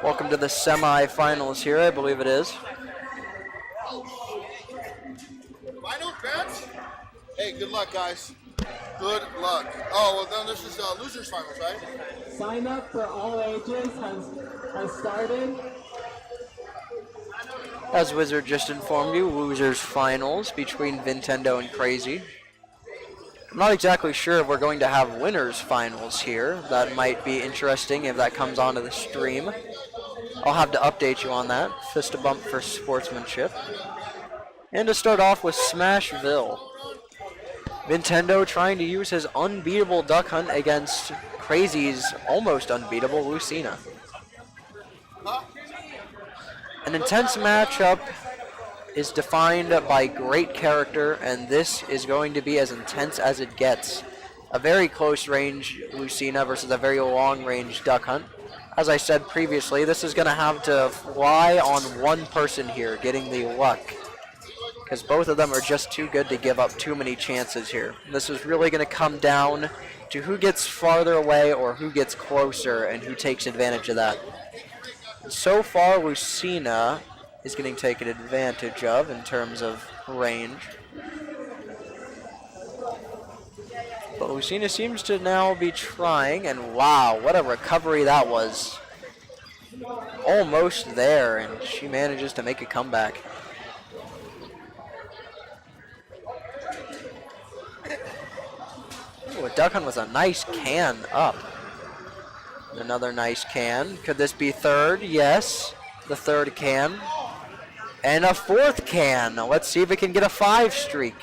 Welcome to the semi-finals here, I believe it is. Finals, Grants? Hey, good luck, guys. Good luck. Oh, well, then this is losers finals, right? Sign up for all ages has started. As Wizard just informed you, losers finals between Vintendo and Krazy. I'm not exactly sure if we're going to have winners finals here. That might be interesting if that comes onto the stream. I'll have to update you on that. Fist a bump for sportsmanship. And to start off with Smashville. Vintendo trying to use his unbeatable duck hunt against Krazy's almost unbeatable Lucina. An intense matchup is defined by great character, and this is going to be as intense as it gets. A very close range Lucina versus a very long range duck hunt. As I said previously, this is going to have to fly on one person here, getting the luck. Because both of them are just too good to give up too many chances here. This is really going to come down to who gets farther away or who gets closer and who takes advantage of that. So far, Lucina is getting taken advantage of in terms of range. But Lucina seems to now be trying, and wow, what a recovery that was. Almost there, and she manages to make a comeback. Ooh, a duck hunt with a nice can up. Another nice can. Could this be third? Yes. The third can. And a fourth can. Let's see if it can get a 5 streak.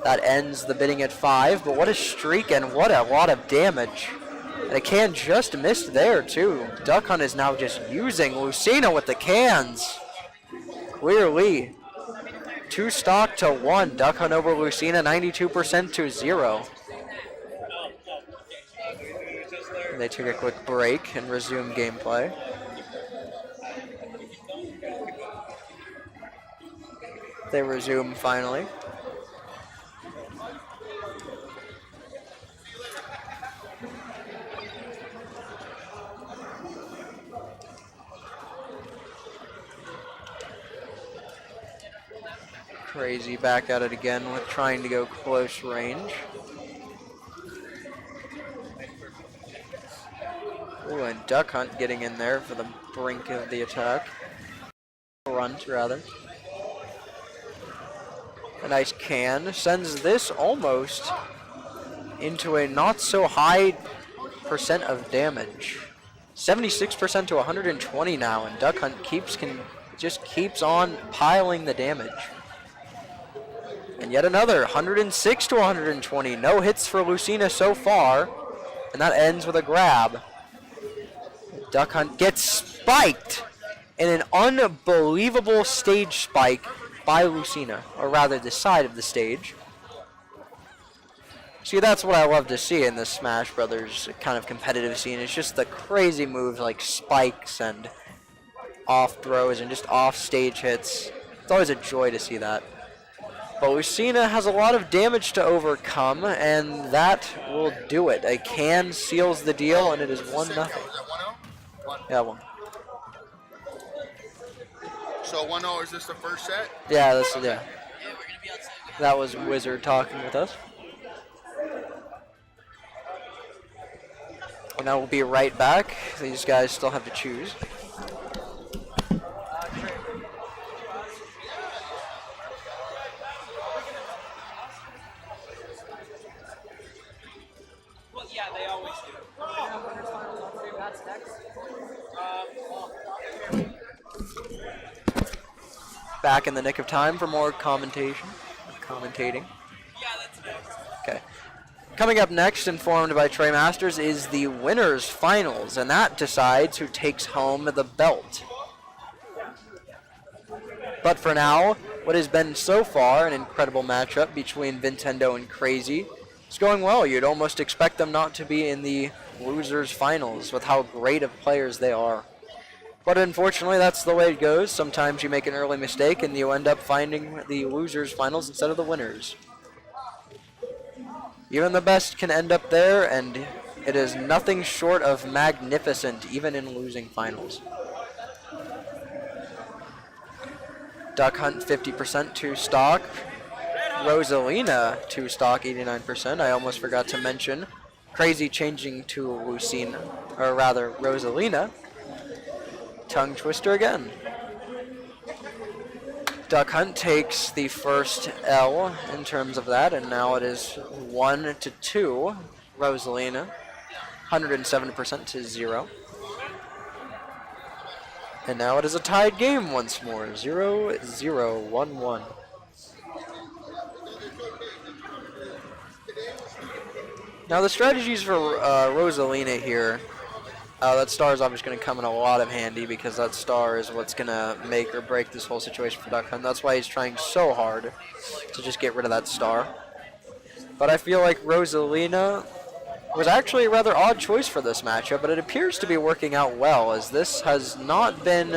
That ends the bidding at 5, but what a streak and what a lot of damage. And a can just missed there too. Duck Hunt is now just using Lucina with the cans. Clearly. 2 stock to 1. Duck Hunt over Lucina, 92% to 0. And they took a quick break and resumed gameplay. They resume finally. Krazy back at it again with trying to go close range. Ooh, and Duck Hunt getting in there for the brink of the attack. Runt, rather. A nice can. Sends this almost into a not so high percent of damage. 76% to 120 now, and Duck Hunt just keeps on piling the damage. And yet another 106 to 120. No hits for Lucina so far, and that ends with a grab. Duck Hunt gets spiked in an unbelievable stage spike by Lucina, or rather the side of the stage. See, that's what I love to see in this Smash Brothers kind of competitive scene. It's just the crazy moves like spikes and off throws and just off stage hits. It's always a joy to see that. But Lucina has a lot of damage to overcome, and that will do it. A can seals the deal, and it is 1-0. Yeah, 1. So 1-0, is this the first set? Yeah, yeah. That was Wizard talking with us. And I will be right back. These guys still have to choose. Yeah, they always do. That's next. Back in the nick of time for more commentating. Yeah, that's next. Okay. Coming up next, informed by Trey Masters, is the winners finals, and that decides who takes home the belt. But for now, what has been so far an incredible matchup between Vintendo and Krazy, it's going well. You'd almost expect them not to be in the losers finals with how great of players they are. But unfortunately, that's the way it goes. Sometimes you make an early mistake and you end up finding the losers finals instead of the winners. Even the best can end up there, and It is nothing short of magnificent, even in losing finals. Duck Hunt 50% 2 stock. Rosalina 2 stock 89%. I almost forgot to mention. Krazy changing to Lucina, or rather Rosalina. Tongue twister again. Duck Hunt takes the first L in terms of that, and now it is 1-2. Rosalina, 107% to 0. And now it is a tied game once more, 0-0, 1-1. Now the strategies for Rosalina here, that star is obviously going to come in a lot of handy because that star is what's going to make or break this whole situation for Duck Hunt. That's why he's trying so hard to just get rid of that star. But I feel like Rosalina was actually a rather odd choice for this matchup, but it appears to be working out well, as this has not been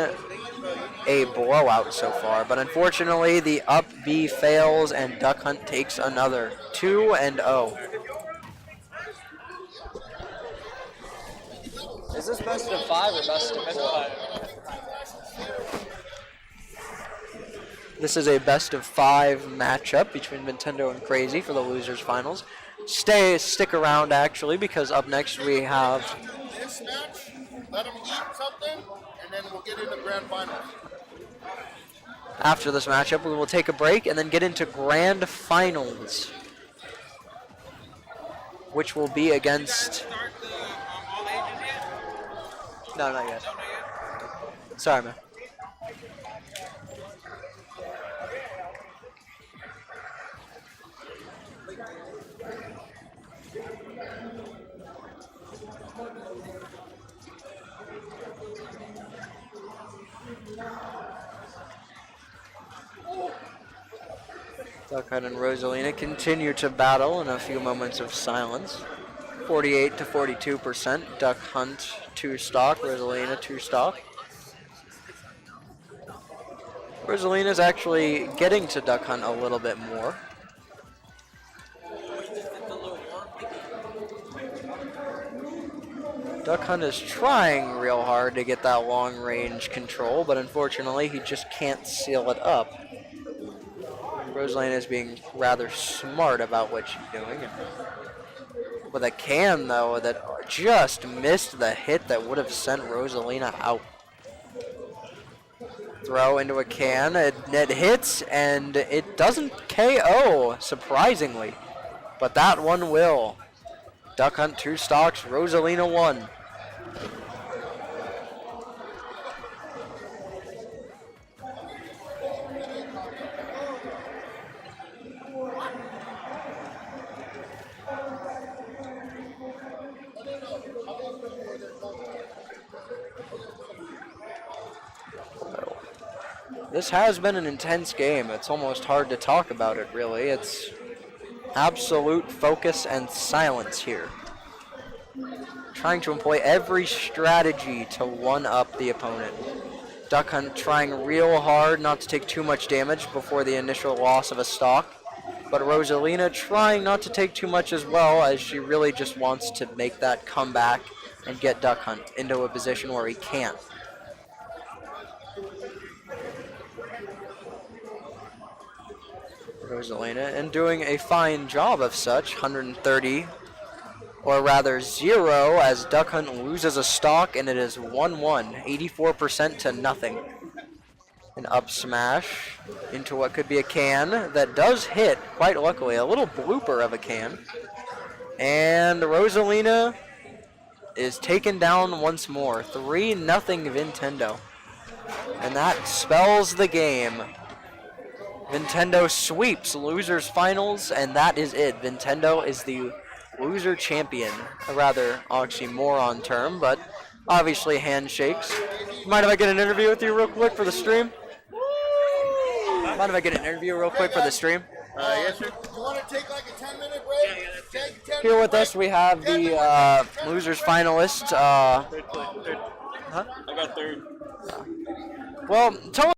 a blowout so far. But unfortunately, the up B fails, and Duck Hunt takes another 2-0. Is this best of 5 or best of 4? This is a best of 5 matchup between Vintendo and Krazy for the losers finals. Stick around actually, because up next we have This match, let them eat something, and then we'll get into grand finals. after this matchup we will take a break and then get into grand finals, which will be against no, not yet. Sorry, man. Duck Hunt and Rosalina continue to battle in a few moments of silence. 48 to 42%. Duck Hunt 2 stock, Rosalina 2 stock. Rosalina's actually getting to Duck Hunt a little bit more. Duck Hunt is trying real hard to get that long range control, but unfortunately he just can't seal it up. Rosalina is being rather smart about what she's doing. With a can, though, that just missed the hit that would have sent Rosalina out. Throw into a can, it hits, and it doesn't KO, surprisingly. But that one will. Duck Hunt 2 stocks, Rosalina 1. This has been an intense game. It's almost hard to talk about it, really. It's absolute focus and silence here. Trying to employ every strategy to one-up the opponent. Duck Hunt trying real hard not to take too much damage before the initial loss of a stock. But Rosalina trying not to take too much as well, as she really just wants to make that comeback and get Duck Hunt into a position where he can't. Rosalina, and doing a fine job of such, 130, or rather 0, as Duck Hunt loses a stock, and it is 1-1, 84% to nothing. An up smash into what could be a can that does hit, quite luckily, a little blooper of a can. And Rosalina is taken down once more, 3-0 Vintendo. And that spells the game. Vintendo sweeps losers finals, and that is it. Vintendo is the loser champion. A rather oxymoron term, but obviously handshakes. Mind if I get an interview with you real quick for the stream? Mind if I get an interview real quick for the stream? Yes, sir. You want to take like a 10-minute break? Yeah, take 10 Here with break. us we have the losers finalist. Third. Huh? I got third. Well, tell